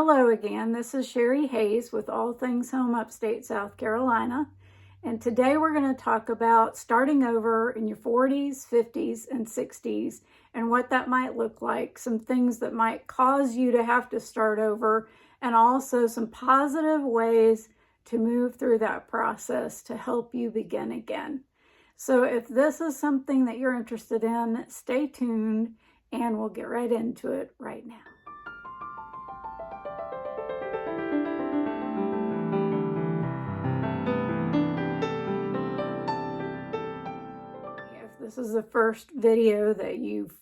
Hello again, this is Sherry Hayes with All Things Home Upstate South Carolina, and today we're going to talk about starting over in your 40s, 50s, and 60s and what that might look like, some things that might cause you to have to start over, and also some positive ways to move through that process to help you begin again. So if this is something that you're interested in, stay tuned and we'll get right into it right now. This is the first video that you've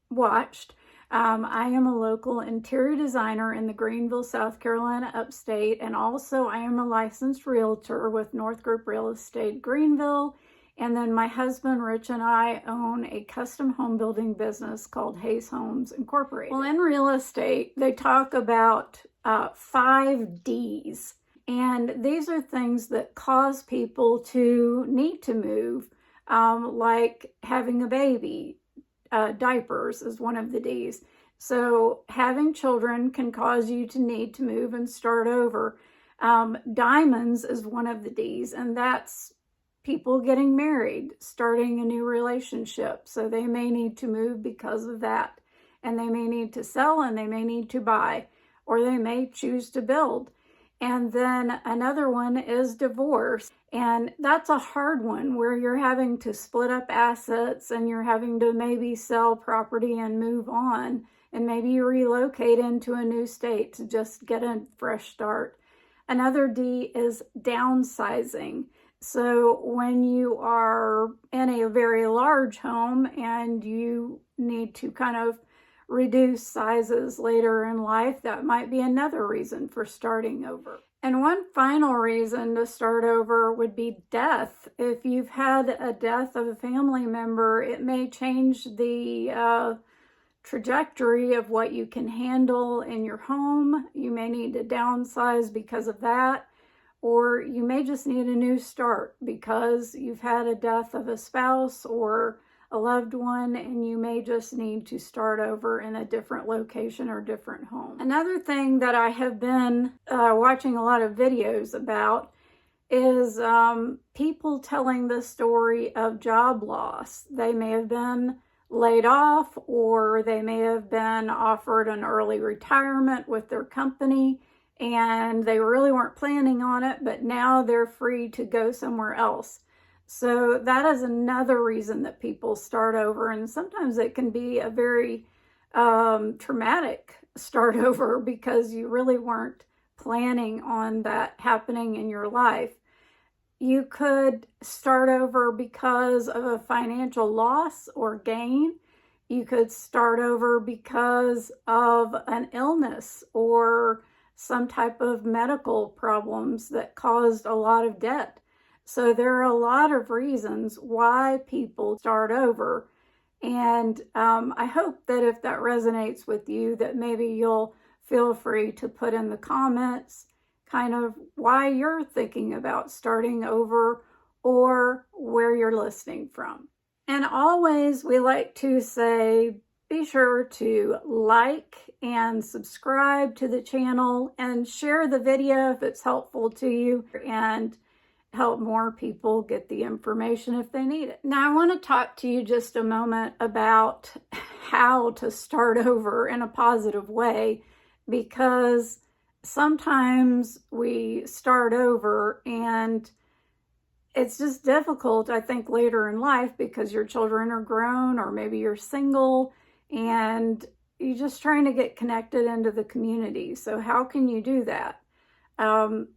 watched. I am a local interior designer in the Greenville, South Carolina upstate, and also I am a licensed realtor with North Group Real Estate Greenville. And then my husband Rich and I own a custom home building business called Hayes Homes Incorporated. Well, in real estate, they talk about 5 Ds, and these are things that cause people to need to move. Like having a baby. Diapers is one of the D's. So having children can cause you to need to move and start over. Diamonds is one of the D's, and that's people getting married, starting a new relationship. So they may need to move because of that, and they may need to sell, and they may need to buy, or they may choose to build. And then another one is divorce. And that's a hard one where you're having to split up assets and you're having to maybe sell property and move on. And maybe you relocate into a new state to just get a fresh start. Another D is downsizing. So when you are in a very large home and you need to kind of reduce sizes later in life, that might be another reason for starting over. And one final reason to start over would be death. If you've had a death of a family member, it may change the trajectory of what you can handle in your home. You may need to downsize because of that, or you may just need a new start because you've had a death of a spouse or a loved one, and you may just need to start over in a different location or different home. Another thing that I have been watching a lot of videos about is people telling the story of job loss. They may have been laid off, or they may have been offered an early retirement with their company, and they really weren't planning on it, but now they're free to go somewhere else. So that is another reason that people start over, and sometimes it can be a very traumatic start over because you really weren't planning on that happening in your life. You could start over because of a financial loss or gain. You could start over because of an illness or some type of medical problems that caused a lot of debt. So there are a lot of reasons why people start over. And I hope that if that resonates with you, that maybe you'll feel free to put in the comments kind of why you're thinking about starting over or where you're listening from. And always we like to say, be sure to like and subscribe to the channel and share the video if it's helpful to you, and help more people get the information if they need it. Now I want to talk to you just a moment about how to start over in a positive way, because sometimes we start over and it's just difficult, I think, later in life because your children are grown, or maybe you're single and you're just trying to get connected into the community. So how can you do that?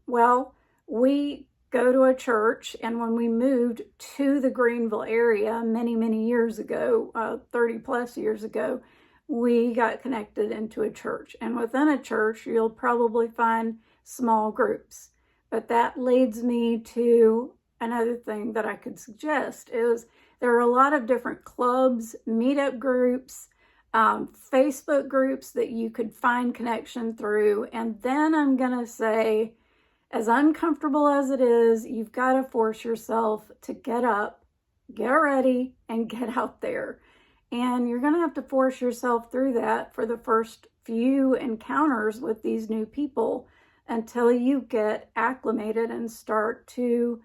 Well, we go to a church, and when we moved to the Greenville area many years ago, 30 plus years ago, we got connected into a church. And within a church, you'll probably find small groups. But that leads me to another thing that I could suggest is there are a lot of different clubs, meetup groups, Facebook groups that you could find connection through. And then I'm gonna say, as uncomfortable as it is, you've got to force yourself to get up, get ready, and get out there. And you're going to have to force yourself through that for the first few encounters with these new people until you get acclimated and start to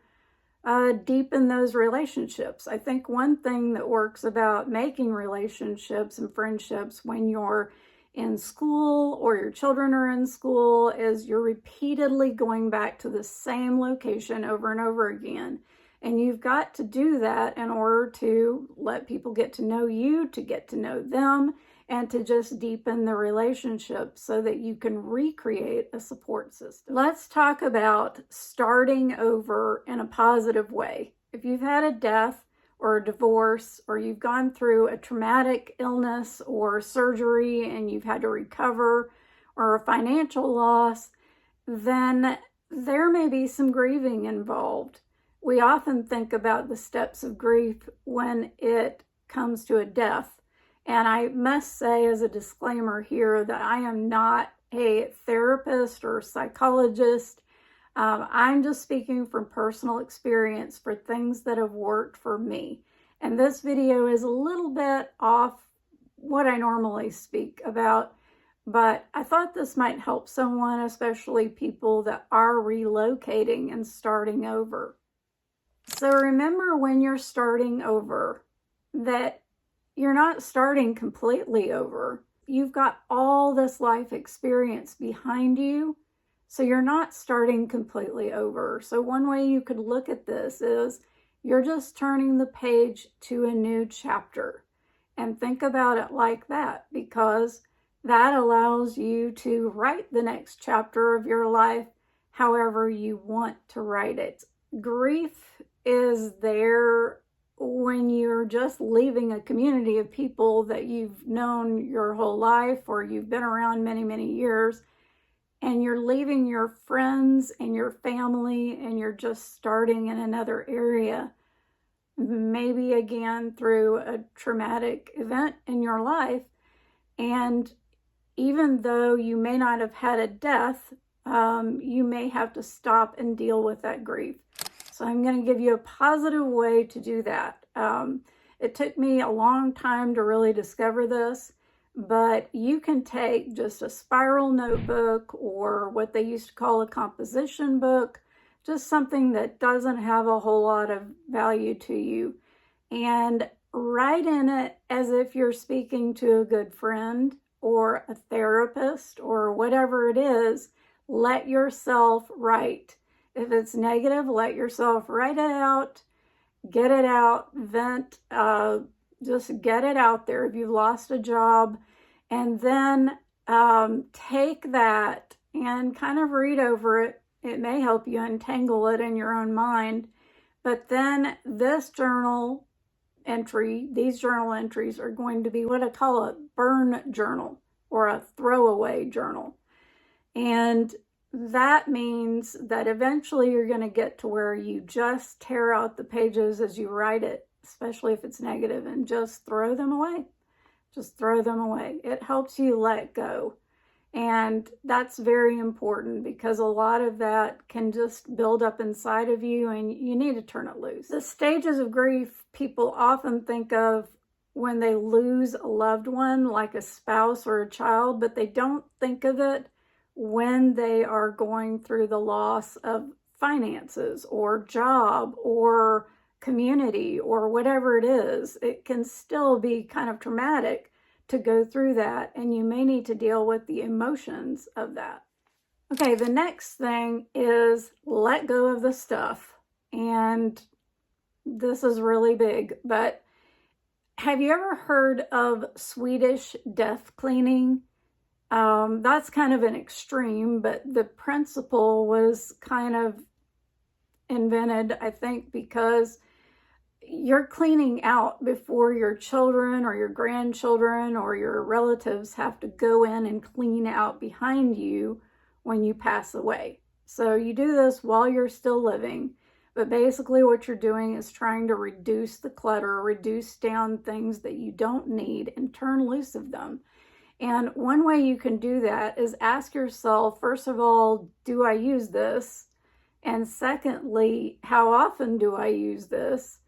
deepen those relationships. I think one thing that works about making relationships and friendships when you're in school or your children are in school is you're repeatedly going back to the same location over and over again. And you've got to do that in order to let people get to know you, to get to know them, and to just deepen the relationship so that you can recreate a support system. Let's talk about starting over in a positive way. If you've had a death or a divorce, or you've gone through a traumatic illness or surgery and you've had to recover, or a financial loss, then there may be some grieving involved. We often think about the steps of grief when it comes to a death. And I must say as a disclaimer here that I am not a therapist or psychologist. I'm just speaking from personal experience for things that have worked for me. And this video is a little bit off what I normally speak about, but I thought this might help someone, especially people that are relocating and starting over. So remember when you're starting over that you're not starting completely over. You've got all this life experience behind you, so you're not starting completely over. So one way you could look at this is you're just turning the page to a new chapter. And think about it like that, because that allows you to write the next chapter of your life however you want to write it. Grief is there when you're just leaving a community of people that you've known your whole life or you've been around many, many years, and you're leaving your friends and your family and you're just starting in another area, maybe again through a traumatic event in your life. And even though you may not have had a death, you may have to stop and deal with that grief. So I'm going to give you a positive way to do that. It took me a long time to really discover this, but you can take just a spiral notebook or what they used to call a composition book, just something that doesn't have a whole lot of value to you, and write in it as if you're speaking to a good friend or a therapist or whatever it is. Let yourself write. If it's negative, let yourself write it out, get it out, vent, just get it out there. If you've lost a job, and then take that and kind of read over it. It may help you untangle it in your own mind. But then these journal entries are going to be what I call a burn journal or a throwaway journal. And that means that eventually you're going to get to where you just tear out the pages as you write it, especially if it's negative, and just throw them away. Just throw them away. It helps you let go. And that's very important because a lot of that can just build up inside of you and you need to turn it loose. The stages of grief people often think of when they lose a loved one, like a spouse or a child, but they don't think of it when they are going through the loss of finances or job or community or whatever it is. It can still be kind of traumatic to go through that, and you may need to deal with the emotions of that. Okay, the next thing is let go of the stuff. And this is really big, but have you ever heard of Swedish death cleaning? That's kind of an extreme, but the principle was kind of invented, I think, because you're cleaning out before your children or your grandchildren or your relatives have to go in and clean out behind you when you pass away. So you do this while you're still living, but basically what you're doing is trying to reduce the clutter, reduce down things that you don't need, and turn loose of them. And one way you can do that is ask yourself, first of all, do I use this? And secondly, how often do I use this?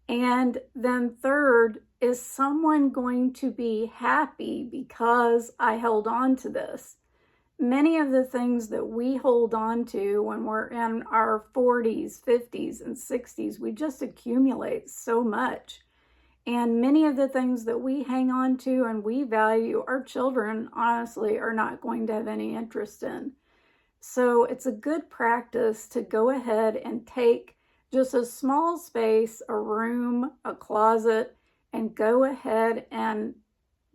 And then third, Is someone going to be happy because I held on to this? Many of the things that we hold on to when we're in our 40s, 50s, and 60s, we just accumulate so much. And many of the things that we hang on to and we value, our children, honestly, are not going to have any interest in. So it's a good practice to go ahead and take just a small space, a room, a closet, and go ahead and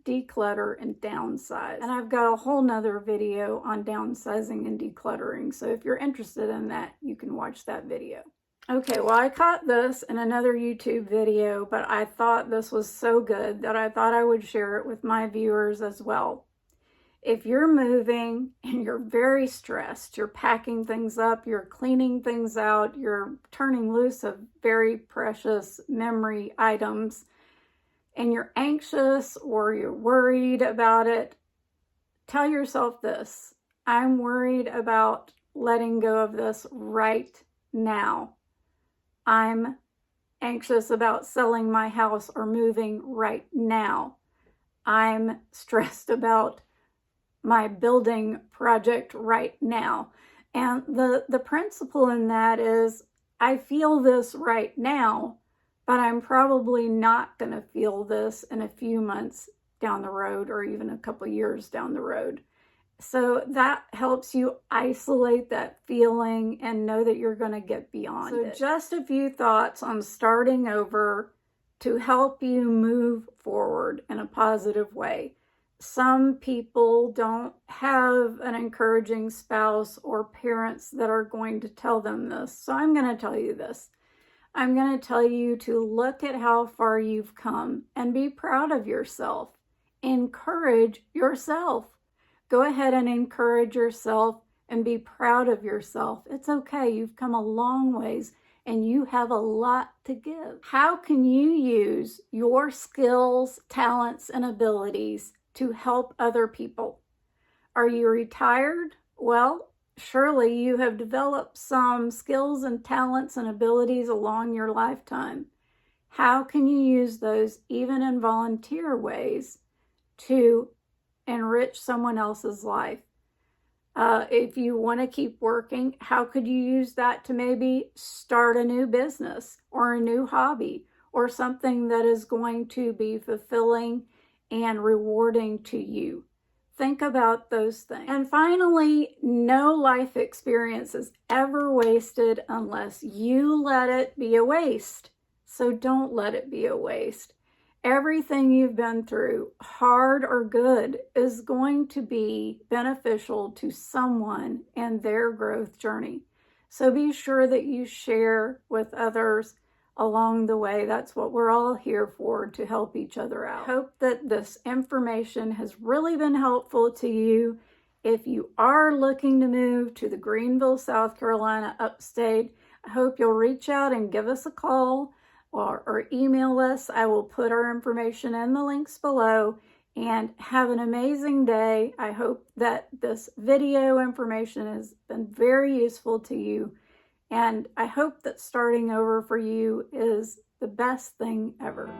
declutter and downsize. And I've got a whole nother video on downsizing and decluttering. So if you're interested in that, you can watch that video. Okay, well, I caught this in another YouTube video, but I thought this was so good that I thought I would share it with my viewers as well. If you're moving and you're very stressed, you're packing things up, you're cleaning things out, you're turning loose of very precious memory items, and you're anxious or you're worried about it, tell yourself this: I'm worried about letting go of this right now. I'm anxious about selling my house or moving right now. I'm stressed about my building project right now. And the principle in that is, I feel this right now, but I'm probably not going to feel this in a few months down the road or even a couple years down the road. So that helps you isolate that feeling and know that you're going to get beyond it. So just a few thoughts on starting over to help you move forward in a positive way. Some people don't have an encouraging spouse or parents that are going to tell them this. So I'm going to tell you this. I'm going to tell you to look at how far you've come and be proud of yourself. Encourage yourself. Go ahead and encourage yourself and be proud of yourself. It's okay. You've come a long ways and you have a lot to give. How can you use your skills, talents, and abilities to help other people? Are you retired? Well, surely you have developed some skills and talents and abilities along your lifetime. How can you use those, even in volunteer ways, to enrich someone else's life? If you want to keep working, how could you use that to maybe start a new business or a new hobby or something that is going to be fulfilling and rewarding to you? Think about those things. And finally, no life experience is ever wasted unless you let it be a waste. So don't let it be a waste. Everything you've been through, hard or good, is going to be beneficial to someone and their growth journey. So be sure that you share with others along the way. That's what we're all here for, to help each other out. I hope that this information has really been helpful to you. If you are looking to move to the Greenville, South Carolina upstate, I hope you'll reach out and give us a call or email us. I will put our information in the links below. And have an amazing day. I hope that this video information has been very useful to you. And I hope that starting over for you is the best thing ever.